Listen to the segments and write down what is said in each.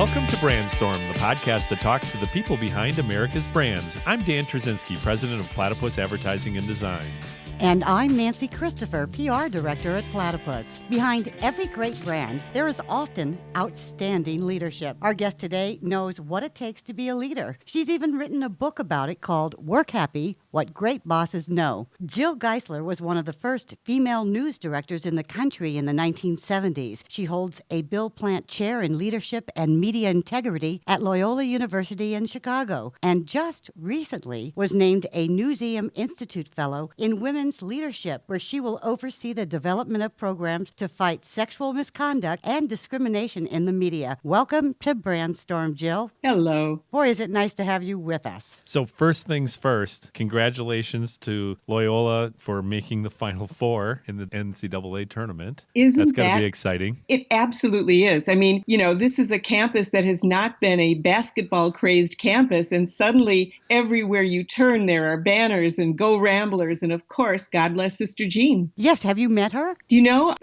Welcome to Brandstorm, the podcast that talks to the people behind America's brands. I'm Dan Trzynski, president of Platypus Advertising and Design. And I'm Nancy Christopher, PR director at Platypus. Behind every great brand, there is often outstanding leadership. Our guest today knows what it takes to be a leader. She's even written a book about it called Work Happy, What Great Bosses Know. Jill Geisler was one of the first female news directors in the country in the 1970s. She holds a Bill Plant Chair in Leadership and Media Integrity at Loyola University in Chicago, and just recently was named a Newseum Institute Fellow in Women's Leadership, where she will oversee the development of programs to fight sexual misconduct and discrimination in the media. Welcome to Brandstorm, Jill. Hello. Boy, is it nice to have you with us. So first things first, congratulations to Loyola for making the Final Four in the NCAA tournament. That's going to be exciting. It absolutely is. I mean, this is a campus that has not been a basketball-crazed campus, and suddenly everywhere you turn there are banners and Go Ramblers, and of course, God bless Sister Jean. Yes, have you met her?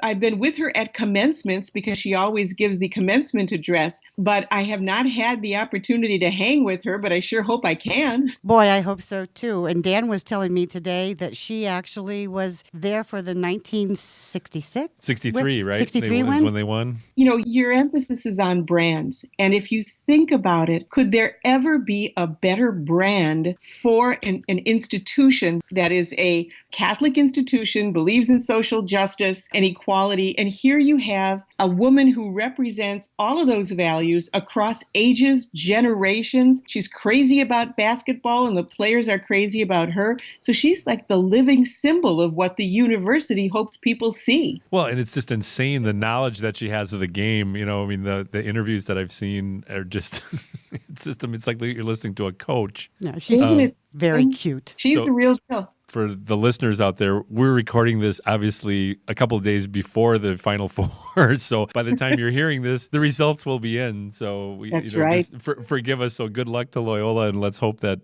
I've been with her at commencements because she always gives the commencement address, but I have not had the opportunity to hang with her, but I sure hope I can. Boy, I hope so too. And Dan was telling me today that she actually was there for the 1966? 63, right? 63 win? When they won. Your emphasis is on brands. And if you think about it, could there ever be a better brand for an institution that is a Catholic institution, believes in social justice and equality? And here you have a woman who represents all of those values across ages, generations. She's crazy about basketball and the players are crazy about her. So she's like the living symbol of what the university hopes people see. Well, and it's just insane the knowledge that she has of the game. The interviews that I've seen are just, it's like you're listening to a coach. No, she's very cute. She's the real deal. For the listeners out there, we're recording this obviously a couple of days before the Final Four. So by the time you're hearing this, the results will be in. So that's right. Forgive us. So good luck to Loyola, and let's hope that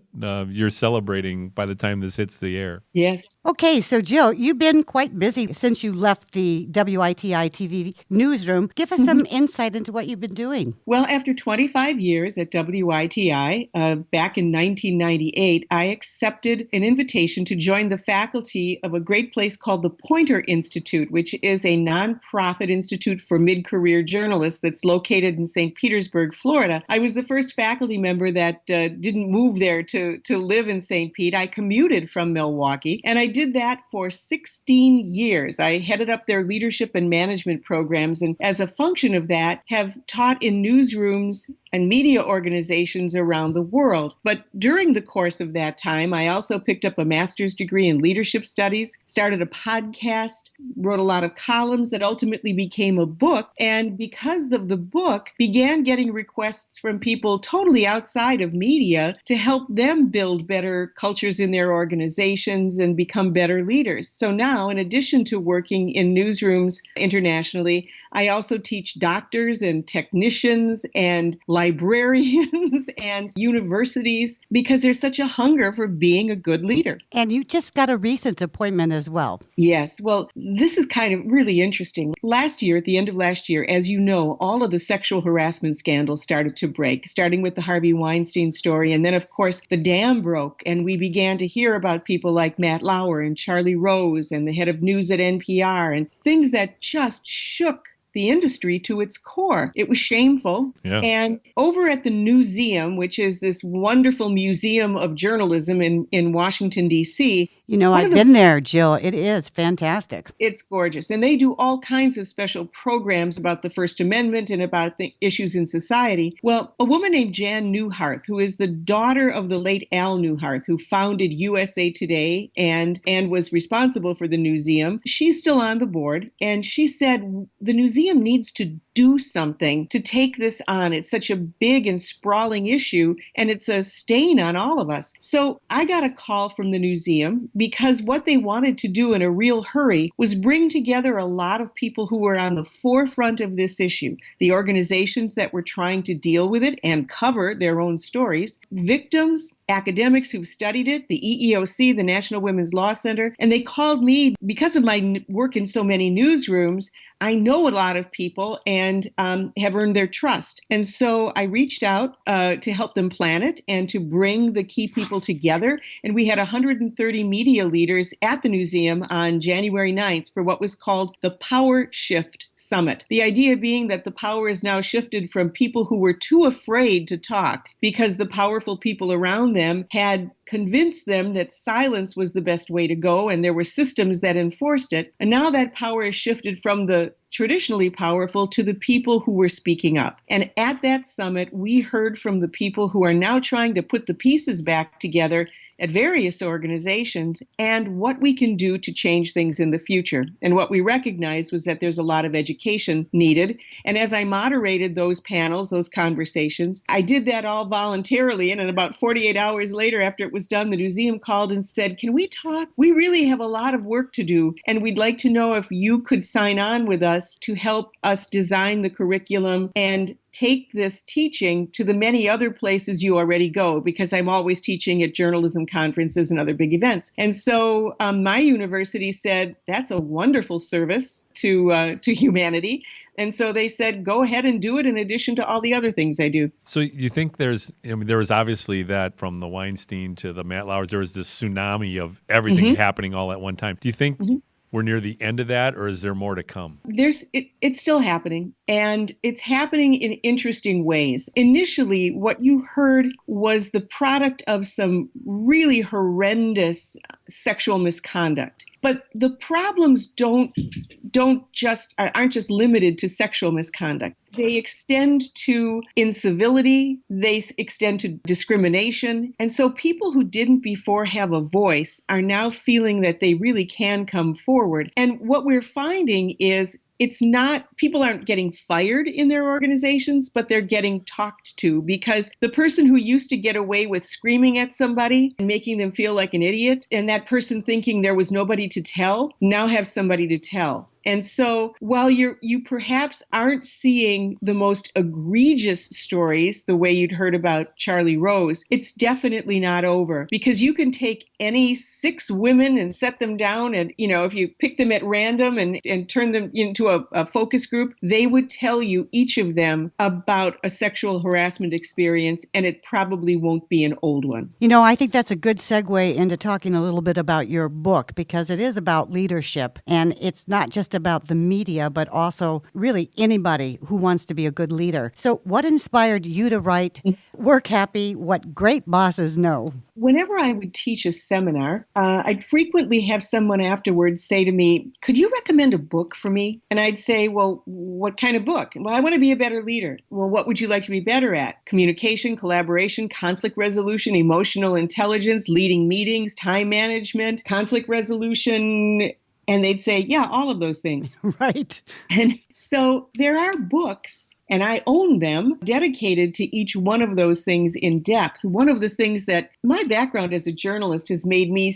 you're celebrating by the time this hits the air. Yes. Okay, so Jill, you've been quite busy since you left the WITI-TV newsroom. Give us some insight into what you've been doing. Well, after 25 years at WITI, back in 1998, I accepted an invitation to join the faculty of a great place called the Poynter Institute, which is a nonprofit institute for mid-career journalists that's located in St. Petersburg, Florida. I was the first faculty member that didn't move there to live in St. Pete. I commuted from Milwaukee, and I did that for 16 years. I headed up their leadership and management programs, and as a function of that, have taught in newsrooms and media organizations around the world. But during the course of that time, I also picked up a master's degree in leadership studies, started a podcast, wrote a lot of columns that ultimately became a book, and because of the book, began getting requests from people totally outside of media to help them build better cultures in their organizations and become better leaders. So now, in addition to working in newsrooms internationally, I also teach doctors and technicians and librarians and universities because there's such a hunger for being a good leader. And you just got a recent appointment as well. Yes. Well, this is kind of really interesting. Last year, at the end of last year, as you know, all of the sexual harassment scandals started to break, starting with the Harvey Weinstein story. And then, of course, the dam broke, and we began to hear about people like Matt Lauer and Charlie Rose and the head of news at NPR, and things that just shook the industry to its core. It was shameful. Yeah. And over at the Newseum, which is this wonderful museum of journalism in Washington, D.C. I've been there, Jill. It is fantastic. It's gorgeous. And they do all kinds of special programs about the First Amendment and about the issues in society. Well, a woman named Jan Newhart, who is the daughter of the late Al Newhart, who founded USA Today and was responsible for the Newseum, she's still on the board. And she said the Newseum needs to do something to take this on. It's such a big and sprawling issue, and it's a stain on all of us. So I got a call from the Newseum because what they wanted to do in a real hurry was bring together a lot of people who were on the forefront of this issue, the organizations that were trying to deal with it and cover their own stories, victims, academics who've studied it, the EEOC, the National Women's Law Center, and they called me because of my work in so many newsrooms. I know a lot of people, and and have earned their trust. And so I reached out to help them plan it and to bring the key people together. And we had 130 media leaders at the Newseum on January 9th for what was called the Power Shift Summit. The idea being that the power is now shifted from people who were too afraid to talk because the powerful people around them had convinced them that silence was the best way to go, and there were systems that enforced it. And now that power is shifted from the traditionally powerful to the people who were speaking up. And at that summit, we heard from the people who are now trying to put the pieces back together at various organizations and what we can do to change things in the future. And what we recognized was that there's a lot of education needed. And as I moderated those panels, those conversations, I did that all voluntarily. And about 48 hours later, after it was done, the Newseum called and said, "Can we talk? We really have a lot of work to do. And we'd like to know if you could sign on with us to help us design the curriculum and take this teaching to the many other places you already go," because I'm always teaching at journalism conferences and other big events. And so my university said, "That's a wonderful service to humanity." And so they said, "Go ahead and do it in addition to all the other things I do." So you think there was obviously that from the Weinstein to the Matt Lauers, there was this tsunami of everything happening all at one time. Do you think we're near the end of that, or is there more to come? It's still happening, and it's happening in interesting ways. Initially, what you heard was the product of some really horrendous sexual misconduct. But the problems aren't just limited to sexual misconduct. They extend to incivility, they extend to discrimination. And so people who didn't before have a voice are now feeling that they really can come forward. And what we're finding is people aren't getting fired in their organizations, but they're getting talked to, because the person who used to get away with screaming at somebody and making them feel like an idiot, and that person thinking there was nobody to tell, now have somebody to tell. And so while you perhaps aren't seeing the most egregious stories the way you'd heard about Charlie Rose, it's definitely not over, because you can take any 6 women and set them down, and if you pick them at random and turn them into a focus group, they would tell you, each of them, about a sexual harassment experience, and it probably won't be an old one. I think that's a good segue into talking a little bit about your book, because it is about leadership, and it's not just about the media, but also really anybody who wants to be a good leader. So what inspired you to write Work Happy, What Great Bosses Know? Whenever I would teach a seminar, I'd frequently have someone afterwards say to me, "Could you recommend a book for me?" And I'd say, "Well, what kind of book?" "Well, I want to be a better leader." "Well, what would you like to be better at?" "Communication, collaboration, conflict resolution, emotional intelligence, leading meetings, time management, conflict resolution." And they'd say, "Yeah, all of those things." Right. And so there are books, and I own them, dedicated to each one of those things in depth. One of the things that my background as a journalist has made me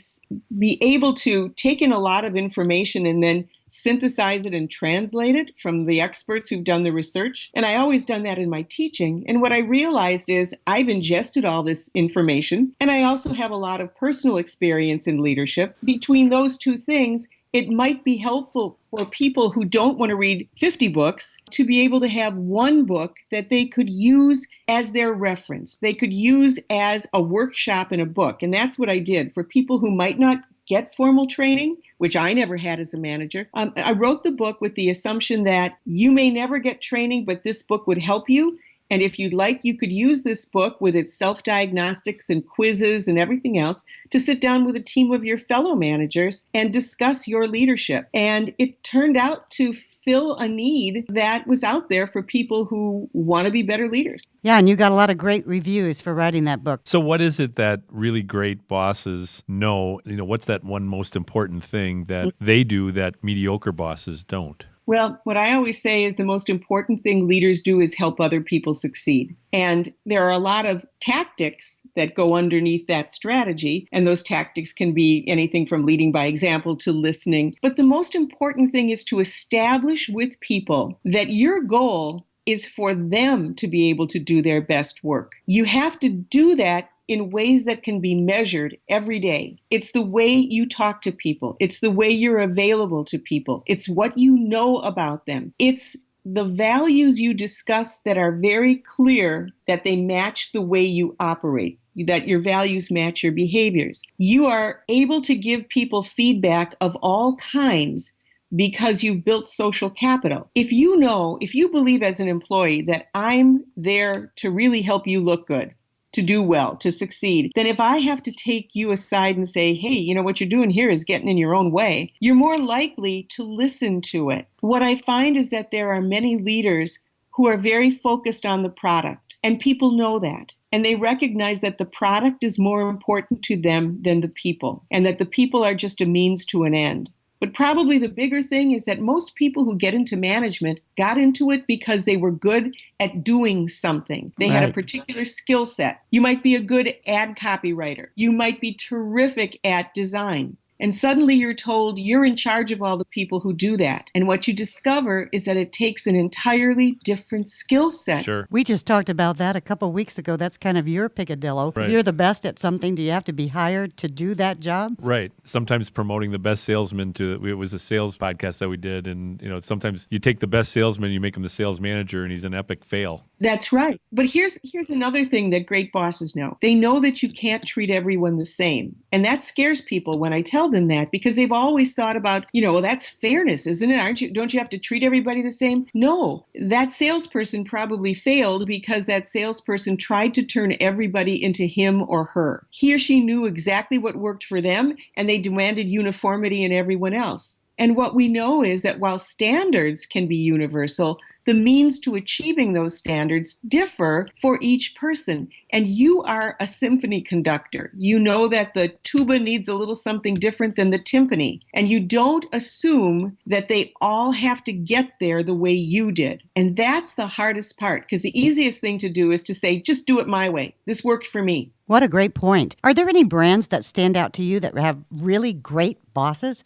be able to take in a lot of information and then synthesize it and translate it from the experts who've done the research. And I always done that in my teaching. And what I realized is I've ingested all this information, and I also have a lot of personal experience in leadership. Between those two things, it might be helpful for people who don't want to read 50 books to be able to have one book that they could use as their reference. They could use as a workshop in a book. And that's what I did for people who might not get formal training, which I never had as a manager. I wrote the book with the assumption that you may never get training, but this book would help you. And if you'd like, you could use this book with its self-diagnostics and quizzes and everything else to sit down with a team of your fellow managers and discuss your leadership. And it turned out to fill a need that was out there for people who want to be better leaders. Yeah, and you got a lot of great reviews for writing that book. So what is it that really great bosses know? What's that one most important thing that they do that mediocre bosses don't? Well, what I always say is the most important thing leaders do is help other people succeed. And there are a lot of tactics that go underneath that strategy. And those tactics can be anything from leading by example to listening. But the most important thing is to establish with people that your goal is for them to be able to do their best work. You have to do that in ways that can be measured every day. It's the way you talk to people. It's the way you're available to people. It's what you know about them. It's the values you discuss that are very clear, that they match the way you operate, that your values match your behaviors. You are able to give people feedback of all kinds because you've built social capital. If you believe as an employee that I'm there to really help you look good, to do well, to succeed, then if I have to take you aside and say, hey, what you're doing here is getting in your own way, you're more likely to listen to it. What I find is that there are many leaders who are very focused on the product, and people know that. And they recognize that the product is more important to them than the people, and that the people are just a means to an end. But probably the bigger thing is that most people who get into management got into it because they were good at doing something. They had a particular skill set. You might be a good ad copywriter. You might be terrific at design. And suddenly you're told you're in charge of all the people who do that. And what you discover is that it takes an entirely different skill set. Sure. We just talked about that a couple of weeks ago. That's kind of your picadillo. Right. If you're the best at something, do you have to be hired to do that job? Right. Sometimes promoting the best salesman it was a sales podcast that we did. And, sometimes you take the best salesman, you make him the sales manager, and he's an epic fail. That's right. But here's another thing that great bosses know. They know that you can't treat everyone the same. And that scares people when I tell them that, because they've always thought about, well, that's fairness, isn't it? Don't you have to treat everybody the same? No, that salesperson probably failed because that salesperson tried to turn everybody into him or her. He or she knew exactly what worked for them, and they demanded uniformity in everyone else. And what we know is that while standards can be universal, the means to achieving those standards differ for each person. And you are a symphony conductor. You know that the tuba needs a little something different than the timpani. And you don't assume that they all have to get there the way you did. And that's the hardest part, because the easiest thing to do is to say, just do it my way. This worked for me. What a great point. Are there any brands that stand out to you that have really great bosses?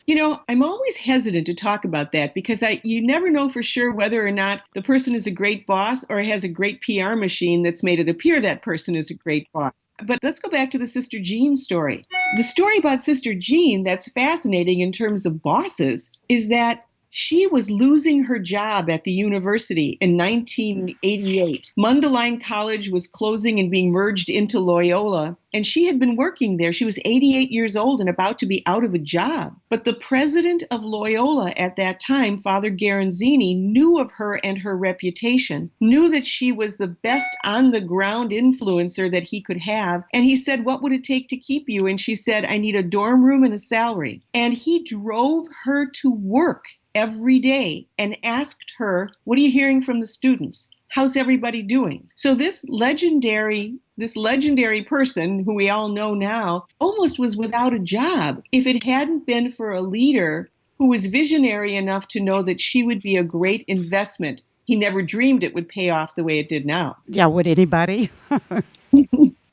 I'm always hesitant to talk about that because you never know for sure whether or not the person is a great boss or has a great PR machine that's made it appear that person is a great boss. But let's go back to the Sister Jean story. The story about Sister Jean that's fascinating in terms of bosses is that she was losing her job at the university in 1988. Mundelein College was closing and being merged into Loyola, and she had been working there. She was 88 years old and about to be out of a job. But the president of Loyola at that time, Father Garanzini, knew of her and her reputation, knew that she was the best on-the-ground influencer that he could have. And he said, what would it take to keep you? And she said, I need a dorm room and a salary. And he drove her to work every day and asked her, what are you hearing from the students? How's everybody doing? So this legendary person who we all know now almost was without a job if it hadn't been for a leader who was visionary enough to know that she would be a great investment. He never dreamed it would pay off the way it did now. Yeah, would anybody?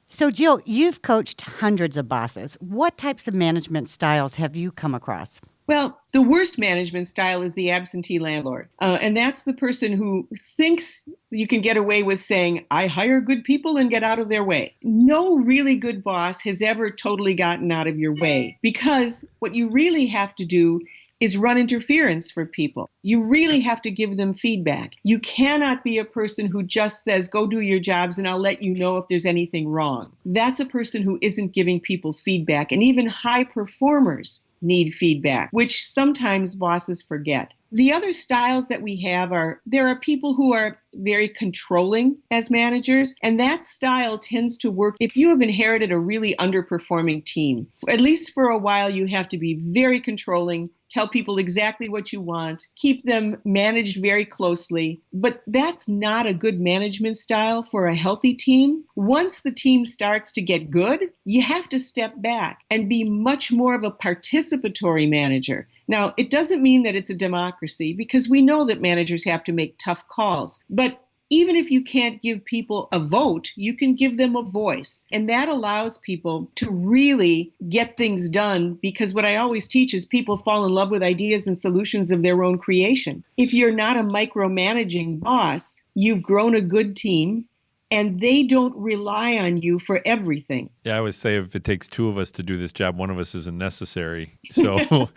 So, Jill, you've coached hundreds of bosses. What types of management styles have you come across? Well, the worst management style is the absentee landlord. And that's the person who thinks you can get away with saying, I hire good people and get out of their way. No really good boss has ever totally gotten out of your way, because what you really have to do is run interference for people. You really have to give them feedback. You cannot be a person who just says, go do your jobs and I'll let you know if there's anything wrong. That's a person who isn't giving people feedback. And even high performers need feedback, which sometimes bosses forget. The other styles that we have there are people who are very controlling as managers, and that style tends to work if you have inherited a really underperforming team. At least for a while, you have to be very controlling, tell people exactly what you want, keep them managed very closely. But that's not a good management style for a healthy team. Once the team starts to get good, you have to step back and be much more of a participatory manager. Now, it doesn't mean that it's a democracy, because we know that managers have to make tough calls. But even if you can't give people a vote, you can give them a voice. And that allows people to really get things done, because what I always teach is people fall in love with ideas and solutions of their own creation. If you're not a micromanaging boss, you've grown a good team, and they don't rely on you for everything. Yeah, I always say if it takes two of us to do this job, one of us isn't necessary. So,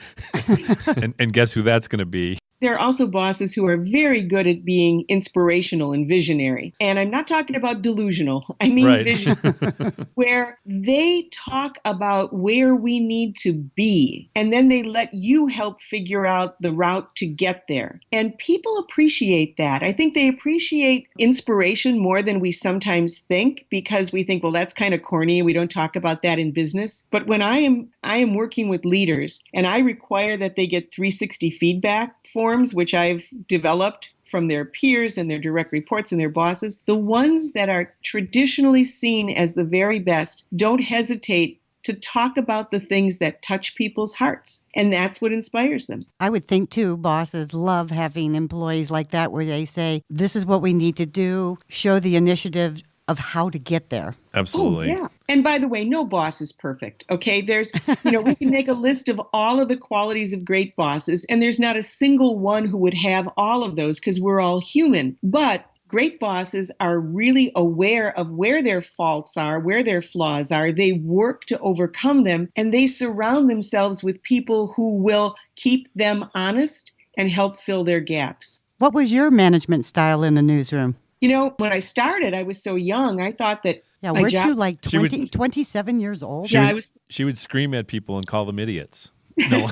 and guess who that's going to be? there are also bosses who are very good at being inspirational and visionary. And I'm not talking about delusional. I mean vision, where they talk about where we need to be, and then they let you help figure out the route to get there. And people appreciate that. I think they appreciate inspiration more than we sometimes think, because we think, well, that's kind of corny. We don't talk about that in business. But when I am working with leaders and I require that they get 360 feedback forms, which I've developed from their peers and their direct reports and their bosses, the ones that are traditionally seen as the very best don't hesitate to talk about the things that touch people's hearts. And that's what inspires them. I would think, too, bosses love having employees like that, where they say, this is what we need to do, show the initiative of how to get there. Absolutely. Oh, yeah. And by the way, no boss is perfect. Okay. There's, we can make a list of all of the qualities of great bosses, and there's not a single one who would have all of those, because we're all human. But great bosses are really aware of where their faults are, where their flaws are. They work to overcome them, and they surround themselves with people who will keep them honest and help fill their gaps. What was your management style in the newsroom? When I started, I was so young. I thought that weren't you like 27 years old? She would scream at people and call them idiots. No.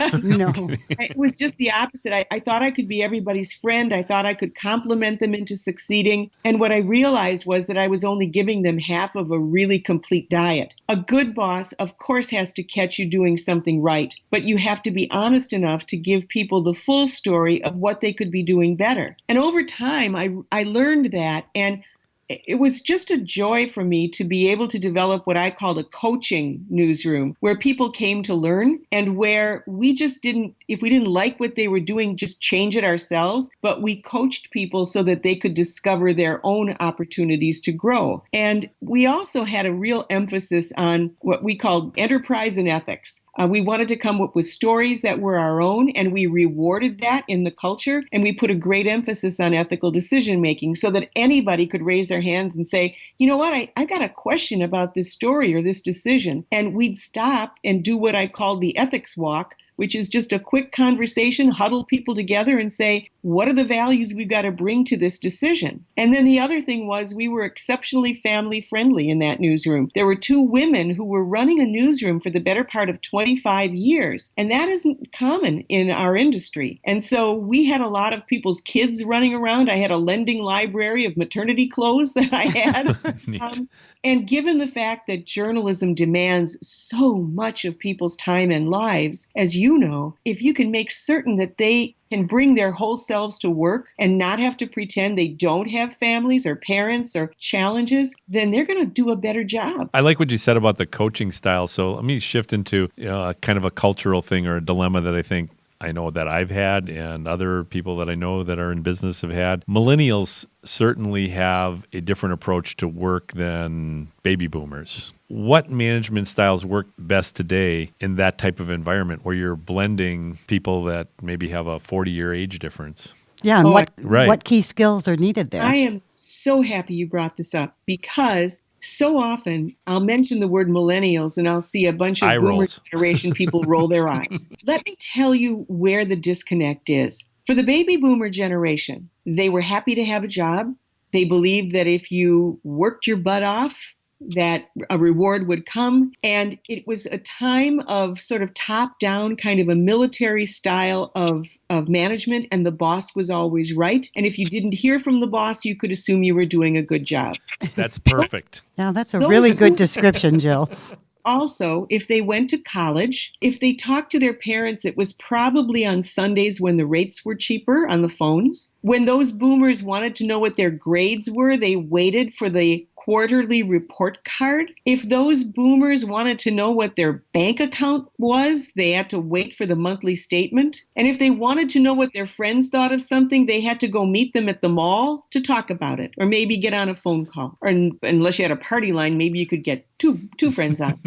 It was just the opposite. I thought I could be everybody's friend. I thought I could compliment them into succeeding. And what I realized was that I was only giving them half of a really complete diet. A good boss, of course, has to catch you doing something right, but you have to be honest enough to give people the full story of what they could be doing better. And over time, I learned that, and it was just a joy for me to be able to develop what I called a coaching newsroom, where people came to learn, and where we just didn't, if we didn't like what they were doing, just change it ourselves. But we coached people so that they could discover their own opportunities to grow. And we also had a real emphasis on what we called enterprise and ethics. We wanted to come up with stories that were our own, and we rewarded that in the culture. And we put a great emphasis on ethical decision making, so that anybody could raise their hands and say, you know what, I got a question about this story or this decision. And we'd stop and do what I called the ethics walk, which is just a quick conversation, huddle people together and say, what are the values we've got to bring to this decision? And then the other thing was, we were exceptionally family friendly in that newsroom. There were 2 women who were running a newsroom for the better part of 25 years. And that isn't common in our industry. And so we had a lot of people's kids running around. I had a lending library of maternity clothes that I had. And given the fact that journalism demands so much of people's time and lives, as you know, if you can make certain that they can bring their whole selves to work and not have to pretend they don't have families or parents or challenges, then they're going to do a better job. I like what you said about the coaching style. So let me shift into kind of a cultural thing or a dilemma that I know that I've had, and other people that I know that are in business have had. Millennials certainly have a different approach to work than baby boomers. What management styles work best today in that type of environment where you're blending people that maybe have a 40-year age difference? Yeah, and what key skills are needed there? I am so happy you brought this up, because so often I'll mention the word millennials and I'll see a bunch of boomer generation people roll their eyes. Let me tell you where the disconnect is. For the baby boomer generation, they were happy to have a job. They believed that if you worked your butt off, that a reward would come. And it was a time of sort of top-down, kind of a military style of management, and the boss was always right. And if you didn't hear from the boss, you could assume you were doing a good job. That's perfect. Now, that's a really good description, Jill. Also, if they went to college, if they talked to their parents, it was probably on Sundays when the rates were cheaper on the phones. When those boomers wanted to know what their grades were, they waited for the quarterly report card. If those boomers wanted to know what their bank account was, they had to wait for the monthly statement. And if they wanted to know what their friends thought of something, they had to go meet them at the mall to talk about it, or maybe get on a phone call. Or unless you had a party line, maybe you could get two friends on.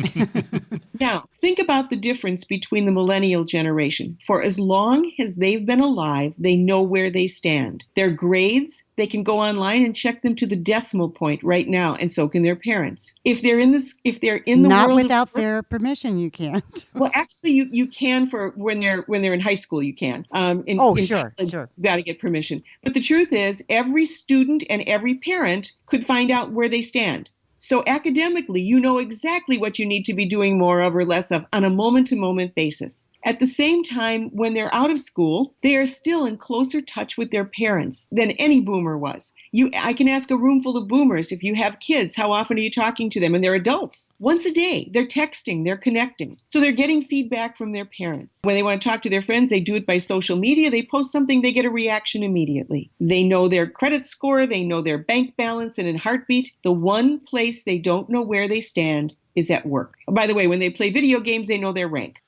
Now, think about the difference between the millennial generation. For as long as they've been alive, they know where they stand. Their grades, they can go online and check them to the decimal point right now, and so can their parents. If they're in the Not world without of, their permission, you can't. well, actually, you can for when they're in high school. You can. In Sure. college, you've got to get permission. But the truth is, every student and every parent could find out where they stand. So academically, you know exactly what you need to be doing more of or less of on a moment-to-moment basis. At the same time, when they're out of school, they are still in closer touch with their parents than any boomer was. I can ask a room full of boomers, if you have kids, how often are you talking to them? And they're adults. Once a day, they're texting, they're connecting. So they're getting feedback from their parents. When they want to talk to their friends, they do it by social media. They post something, they get a reaction immediately. They know their credit score, they know their bank balance, and in heartbeat, the one place they don't know where they stand is at work. By the way, when they play video games, they know their rank.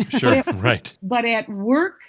Sure, right. But at work,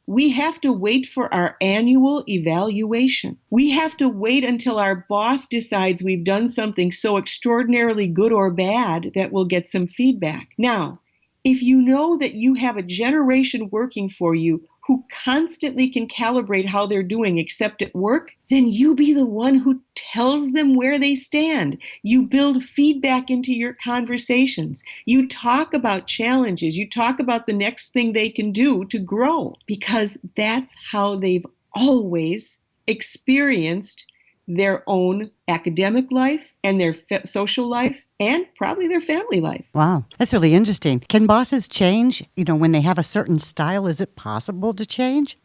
we have to wait for our annual evaluation. We have to wait until our boss decides we've done something so extraordinarily good or bad that we'll get some feedback. Now, if you know that you have a generation working for you who constantly can calibrate how they're doing except at work, then you be the one who tells them where they stand. You build feedback into your conversations. You talk about challenges. You talk about the next thing they can do to grow, because that's how they've always experienced their own academic life and their social life and probably their family life. Wow, that's really interesting. Can bosses change? When they have a certain style, is it possible to change?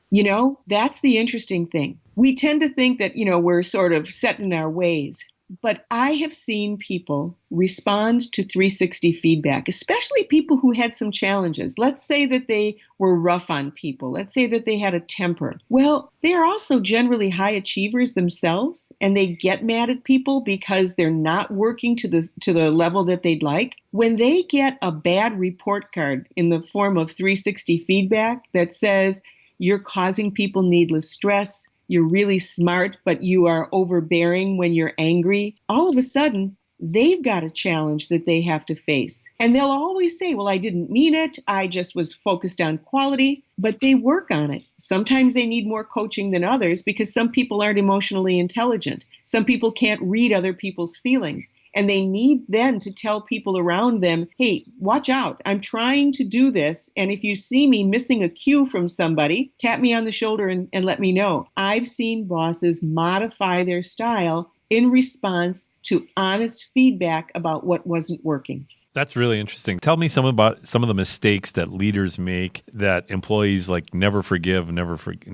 That's the interesting thing. We tend to think that, we're sort of set in our ways. But I have seen people respond to 360 feedback, especially people who had some challenges. Let's say that they were rough on people. Let's say that they had a temper. Well, they are also generally high achievers themselves, and they get mad at people because they're not working to the level that they'd like. When they get a bad report card in the form of 360 feedback that says you're causing people needless stress, you're really smart, but you are overbearing when you're angry, all of a sudden, they've got a challenge that they have to face. And they'll always say, well, I didn't mean it. I just was focused on quality, but they work on it. Sometimes they need more coaching than others because some people aren't emotionally intelligent. Some people can't read other people's feelings. And they need then to tell people around them, hey, watch out. I'm trying to do this. And if you see me missing a cue from somebody, tap me on the shoulder and let me know. I've seen bosses modify their style in response to honest feedback about what wasn't working. That's really interesting. Tell me about some of the mistakes that leaders make that employees never forgive, never forget,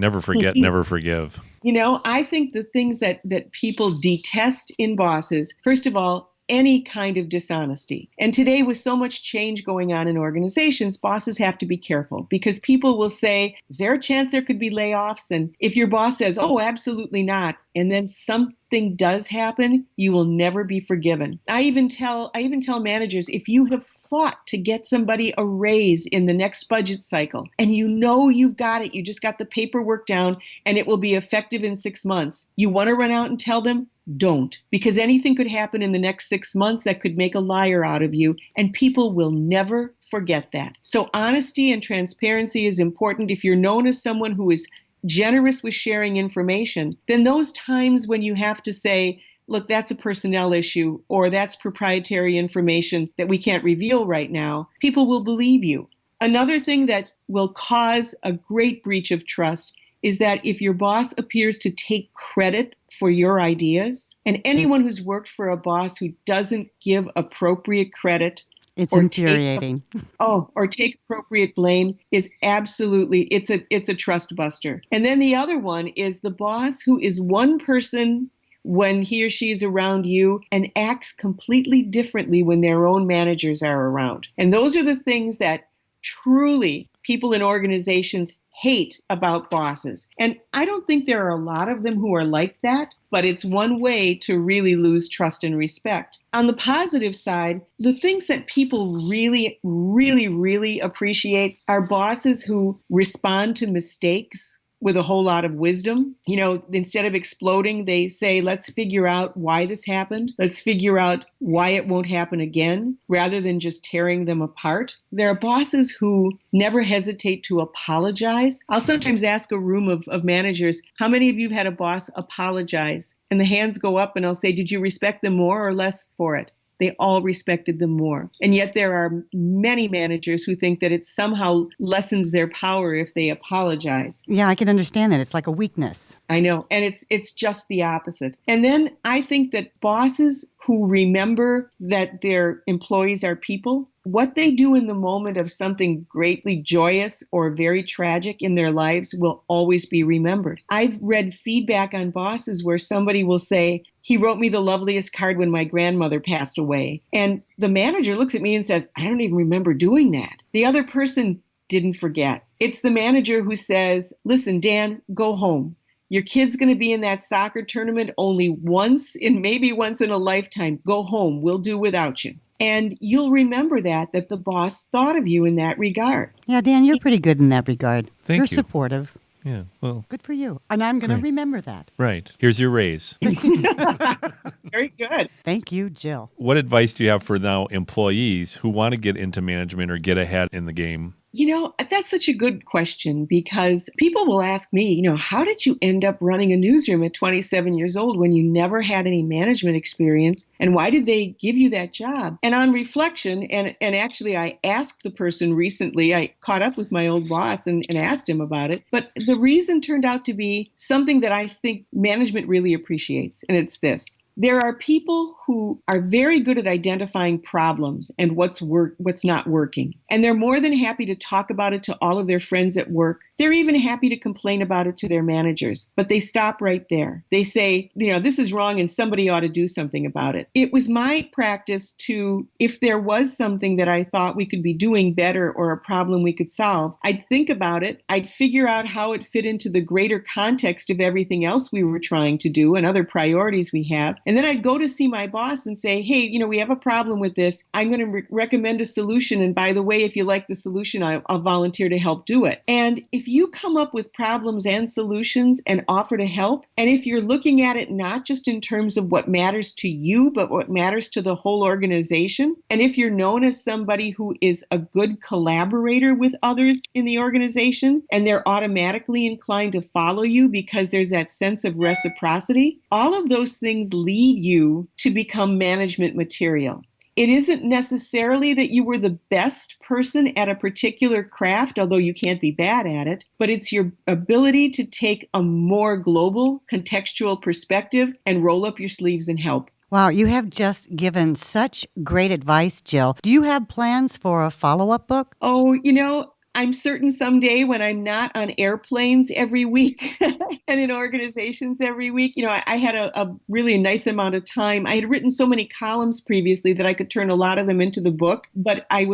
never forgive. I think the things that people detest in bosses, first of all, any kind of dishonesty. And today, with so much change going on in organizations, bosses have to be careful because people will say, is there a chance there could be layoffs? And if your boss says, oh, absolutely not, and then something does happen, you will never be forgiven. I even tell managers, if you have fought to get somebody a raise in the next budget cycle, and you've got it, you just got the paperwork down, and it will be effective in 6 months, you want to run out and tell them, don't, because anything could happen in the next 6 months that could make a liar out of you, and people will never forget that. So honesty and transparency is important. If you're known as someone who is generous with sharing information, then those times when you have to say, look, that's a personnel issue, or that's proprietary information that we can't reveal right now, people will believe you. Another thing that will cause a great breach of trust is that if your boss appears to take credit for your ideas, and anyone who's worked for a boss who doesn't give appropriate credit, it's infuriating. Or take appropriate blame is absolutely, it's a trust buster. And then the other one is the boss who is one person when he or she is around you and acts completely differently when their own managers are around. And those are the things that truly people in organizations hate about bosses. And I don't think there are a lot of them who are like that, but it's one way to really lose trust and respect. On the positive side, the things that people really, really, really appreciate are bosses who respond to mistakes with a whole lot of wisdom. You know, instead of exploding, they say, let's figure out why this happened. Let's figure out why it won't happen again, rather than just tearing them apart. There are bosses who never hesitate to apologize. I'll sometimes ask a room of managers, how many of you have had a boss apologize? And the hands go up and I'll say, did you respect them more or less for it? They all respected them more. And yet there are many managers who think that it somehow lessens their power if they apologize. Yeah, I can understand that. It's like a weakness. I know. And it's just the opposite. And then I think that bosses who remember that their employees are people, what they do in the moment of something greatly joyous or very tragic in their lives will always be remembered. I've read feedback on bosses where somebody will say, he wrote me the loveliest card when my grandmother passed away. And the manager looks at me and says, I don't even remember doing that. The other person didn't forget. It's the manager who says, listen, Dan, go home. Your kid's going to be in that soccer tournament only once in a lifetime. Go home. We'll do without you. And you'll remember that the boss thought of you in that regard. Yeah, Dan, you're pretty good in that regard. Thank You're you. supportive. Yeah, well. Good for you. And I'm going to remember that. Right. Here's your raise. Very good. Thank you, Jill. What advice do you have for now employees who want to get into management or get ahead in the game? You know, that's such a good question because people will ask me, you know, how did you end up running a newsroom at 27 years old when you never had any management experience? And why did they give you that job? And on reflection, and actually I asked the person recently, I caught up with my old boss and asked him about it. But the reason turned out to be something that I think management really appreciates. And it's this. There are people who are very good at identifying problems and what's not working. And they're more than happy to talk about it to all of their friends at work. They're even happy to complain about it to their managers. But they stop right there. They say, you know, this is wrong and somebody ought to do something about it. It was my practice to, if there was something that I thought we could be doing better or a problem we could solve, I'd think about it. I'd figure out how it fit into the greater context of everything else we were trying to do and other priorities we have. And then I'd go to see my boss and say, hey, you know, we have a problem with this. I'm going to recommend a solution. And by the way, if you like the solution, I'll volunteer to help do it. And if you come up with problems and solutions and offer to help, and if you're looking at it not just in terms of what matters to you, but what matters to the whole organization, and if you're known as somebody who is a good collaborator with others in the organization, and they're automatically inclined to follow you because there's that sense of reciprocity, all of those things lead you to become management material. It isn't necessarily that you were the best person at a particular craft, although you can't be bad at it, but it's your ability to take a more global, contextual perspective and roll up your sleeves and help. Wow, you have just given such great advice, Jill. Do you have plans for a follow-up book? Oh, you know, I'm certain someday when I'm not on airplanes every week and in organizations every week, you know, I had a really nice amount of time. I had written so many columns previously that I could turn a lot of them into the book, but I'll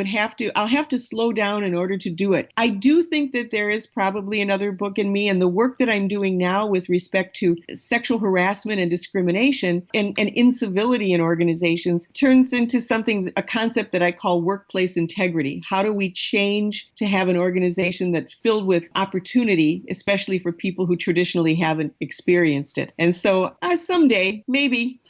have to slow down in order to do it. I do think that there is probably another book in me, and the work that I'm doing now with respect to sexual harassment and discrimination and incivility in organizations turns into a concept that I call workplace integrity. How do we change to have an organization that's filled with opportunity, especially for people who traditionally haven't experienced it? And so someday, maybe.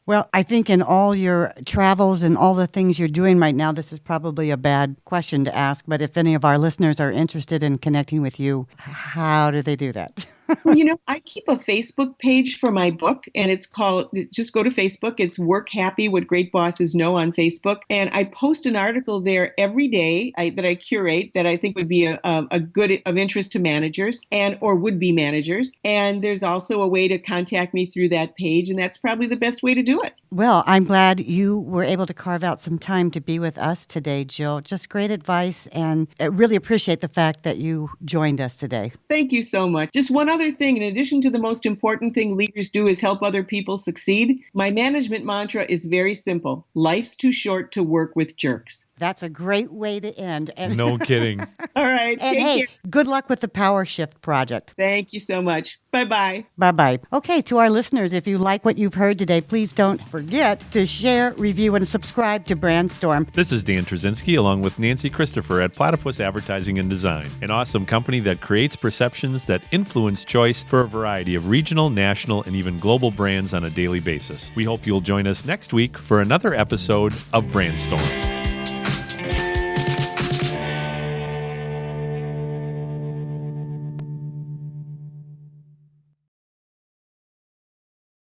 Well, I think in all your travels and all the things you're doing right now, this is probably a bad question to ask, but if any of our listeners are interested in connecting with you, how do they do that? Well, you know, I keep a Facebook page for my book, and it's called, just go to Facebook. It's Work Happy, What Great Bosses Know on Facebook. And I post an article there every day that I curate that I think would be a good of interest to managers or would-be managers. And there's also a way to contact me through that page, and that's probably the best way to do it. Well, I'm glad you were able to carve out some time to be with us today, Jill. Just great advice, and I really appreciate the fact that you joined us today. Thank you so much. Just one other thing, in addition to the most important thing leaders do is help other people succeed, my management mantra is very simple. Life's too short to work with jerks. That's a great way to end. And, No kidding. All right. and Take hey, care. good luck with the Power Shift project. Thank you so much. Bye-bye. Bye-bye. Okay, to our listeners, if you like what you've heard today, please don't forget to share, review, and subscribe to Brandstorm. This is Dan Trzynski along with Nancy Christopher at Platypus Advertising and Design, an awesome company that creates perceptions that influence choice for a variety of regional, national, and even global brands on a daily basis. We hope you'll join us next week for another episode of Brandstorm.